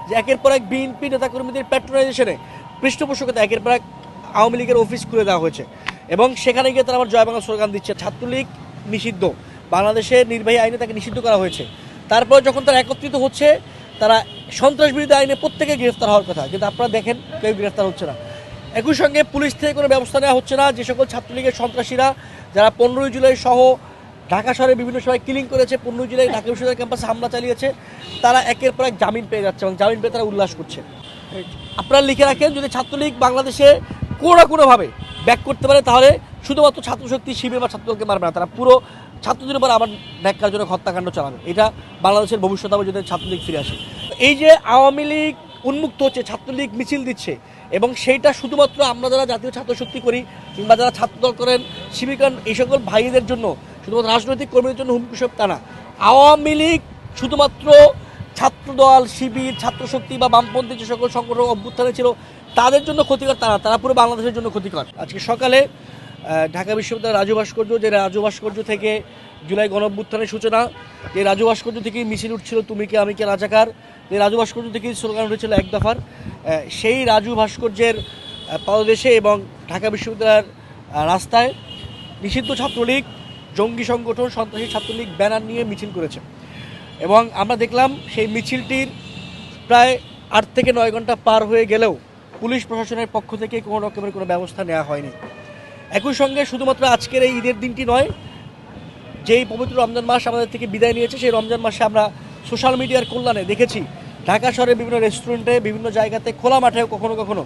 যে একের পর এক বিএনপি নেতাকর্মীদের প্যাট্রোনাইজেশনে পৃষ্ঠপোষকতা একের পর এক আওয়ামী লীগের অফিস খুলে দেওয়া হয়েছে এবং সেখানে গিয়ে তারা আবার জয় বাংলা স্লোগান দিচ্ছে। ছাত্রলীগ নিষিদ্ধ, বাংলাদেশের নির্বাহী আইনে তাকে নিষিদ্ধ করা হয়েছে। তারপর যখন তারা একত্রিত হচ্ছে, তারা সন্ত্রাস বিরোধী আইনে প্রত্যেকে গ্রেফতার হওয়ার কথা, কিন্তু আপনারা দেখেন কেউ গ্রেফতার হচ্ছে না। একই সঙ্গে পুলিশ থেকে কোনো ব্যবস্থা নেওয়া হচ্ছে না। যে সকল ছাত্রলীগের সন্ত্রাসীরা যারা 15 জুলাই সহ ঢাকা শহরের বিভিন্ন সময় কিলিং করেছে, 15 জুলাই ঢাকা বিশ্ববিদ্যালয় ক্যাম্পাসে হামলা চালিয়েছে, তারা একের পর এক জামিন পেয়ে যাচ্ছে এবং জামিন পেয়ে তারা উল্লাস করছে। আপনারা লিখে রাখেন, যদি ছাত্রলীগ বাংলাদেশে কোনো না কোনোভাবে ব্যাক করতে পারে, তাহলে শুধুমাত্র ছাত্রশক্তি শিবির বা ছাত্রদলকে মারবে না, তারা পুরো ছাত্রদের উপর আবার ন্যাক্কারজনক হত্যাকাণ্ড চালাবে। এটা বাংলাদেশের ভবিষ্যৎ হবে যদি ছাত্রলীগ ফিরে আসে। এই যে আওয়ামী লীগ উন্মুক্ত হচ্ছে, ছাত্রলীগ মিছিল দিচ্ছে, এবং সেইটা শুধুমাত্র আমরা যারা জাতীয় ছাত্রশক্তি করি কিংবা যারা ছাত্রদল করেন, শিবির করেন, এই সকল ভাইদের জন্য, শুধুমাত্র রাজনৈতিক কর্মীদের জন্য হুমকি সব তা না। আওয়ামী লীগ শুধুমাত্র ছাত্রদল, শিবির, ছাত্রশক্তি বা বামপন্থী যে সকল সংগঠন অভ্যুত্থানে ছিল তাদের জন্য ক্ষতিকর তা না, তারা পুরো বাংলাদেশের জন্য ক্ষতিকর। আজকে সকালে ঢাকা বিশ্ববিদ্যালয়ের রাজু ভাস্কর্য, যে রাজু ভাস্কর্য থেকে জুলাই গণঅভ্যুত্থানের সূচনা, যে রাজু ভাস্কর্য থেকেই মিছিল উঠছিল তুমি কে আমি কে রাজাকার, যে রাজু ভাস্কর্য থেকেই স্লোগান উঠেছিল এক দফার, সেই রাজু ভাস্কর্যের পাদদেশে এবং ঢাকা বিশ্ববিদ্যালয়ের রাস্তায় নিষিদ্ধ ছাত্রলীগ, জঙ্গি সংগঠন, সন্ত্রাসী ছাত্রলীগ ব্যানার নিয়ে মিছিল করেছে। এবং আমরা দেখলাম সেই মিছিলটির প্রায় 8 থেকে 9 ঘন্টা পার হয়ে গেলেও পুলিশ প্রশাসনের পক্ষ থেকে কোনো রকমের কোনো ব্যবস্থা নেওয়া হয়নি। একই সঙ্গে শুধুমাত্র আজকের এই ঈদের দিনটি নয়, যেই পবিত্র রমজান মাস আমাদের থেকে বিদায় নিয়েছে, সেই রমজান মাসে আমরা সোশ্যাল মিডিয়ার কল্যাণে দেখেছি ঢাকা শহরের বিভিন্ন রেস্টুরেন্টে, বিভিন্ন জায়গাতে, খোলা মাঠেও কখনো কখনো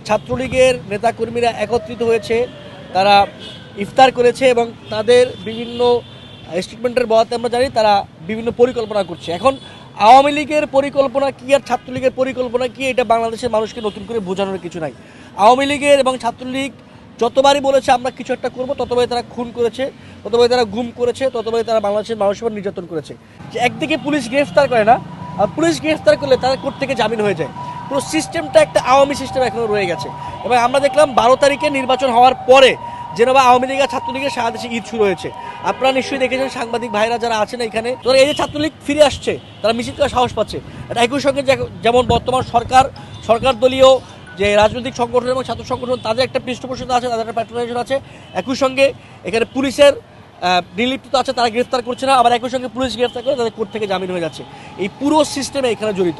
ছাত্রলীগের নেতাকর্মীরা একত্রিত হয়েছে, তারা ইফতার করেছে এবং তাদের বিভিন্ন স্টেটমেন্টের বয়াতে আমরা জানি তারা বিভিন্ন পরিকল্পনা করছে। এখন আওয়ামী লীগের পরিকল্পনা কী আর ছাত্রলীগের পরিকল্পনা কী, এটা বাংলাদেশের মানুষকে নতুন করে বোঝানোর কিছু নাই। আওয়ামী লীগের এবং ছাত্রলীগ যতবারই বলেছে আমরা কিছু একটা করবো, ততবারই তারা খুন করেছে, ততবারই তারা গুম করেছে, ততবারই তারা বাংলাদেশের মানুষের উপর নির্যাতন করেছে। যে একদিকে পুলিশ গ্রেফতার করে না, আর পুলিশ গ্রেফতার করলে তারা কোর্ট থেকে জামিন হয়ে যায়। পুরো সিস্টেমটা একটা আওয়ামী সিস্টেম এখনও রয়ে গেছে। এবং আমরা দেখলাম 12 তারিখে নির্বাচন হওয়ার পরে যেন আওয়ামী লীগ আর ছাত্রলীগের সারা দেশে ঈদ শুরু হয়েছে। আপনারা নিশ্চয়ই দেখেছেন, সাংবাদিক ভাইরা যারা আছেন এখানে, তোরা এই যে ছাত্রলীগ ফিরে আসছে, তারা মিছিল করার সাহস পাচ্ছে। এটা একই সঙ্গে যেমন বর্তমান সরকার দলীয় যে রাজনৈতিক সংগঠন এবং ছাত্র সংগঠন, তাদের একটা পৃষ্ঠপোষকতা আছে, তাদের একটা প্যাট্রোনাইজেশন আছে। একই সঙ্গে এখানে পুলিশের নির্লিপ্ততা আছে, তারা গ্রেফতার করছে না, আবার একই সঙ্গে পুলিশ গ্রেফতার করে তাদের কোর্ট থেকে জামিন হয়ে যাচ্ছে। এই পুরো সিস্টেমে এখানে জড়িত।